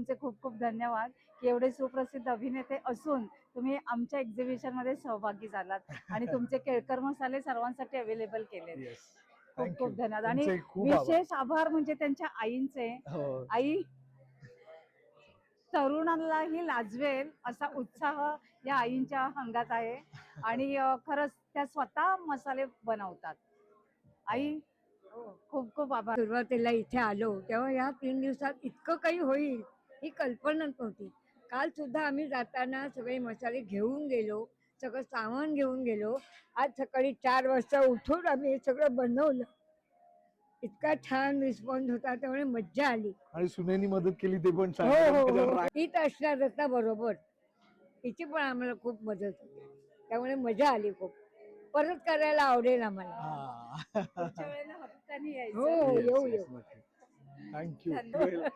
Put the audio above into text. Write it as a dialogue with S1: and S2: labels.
S1: तुमचे खूप खूप धन्यवाद की एवढे सुप्रसिद्ध अभिनेते असून तुम्ही आमच्या एक्झिबिशन मध्ये सहभागी झालात आणि तुमचे केळकर मसाले सर्वांसाठी अवेलेबल केले. खूप खूप धन्यवाद. आणि विशेष आभार म्हणजे त्यांच्या आईंचे. आई तरुणांनाही लाजवेल असा उत्साह या आईंच्या अंगात आहे आणि खरंच त्या स्वतः मसाले बनवतात. आई खूप खूप आभार.
S2: सुरुवातीला इथे आलो तेव्हा या 3 दिवसात इतकं काही होईल ही कल्पनाच नव्हती. काल सुद्धा आम्ही जाताना सगळे मसाले घेऊन गेलो, सगळं सामान घेऊन गेलो. आज सकाळी 4 वाजता उठून आम्ही हे सगळं बनवलं. इतका छान रिस्पॉन्स होता, त्यामुळे मज्जा आली.
S3: आणि सुनेनी मदत केली ते पण
S2: हो. ती तर असणारच ना बरोबर. तिची पण आम्हाला खूप मदत होती, त्यामुळे मजा आली खूप. परत करायला आवडेल आम्हाला.
S1: पुढच्या वेळेला हक्काने यायचं.
S2: हो, येऊ.
S3: थँक्यू.
S1: धन्यवाद.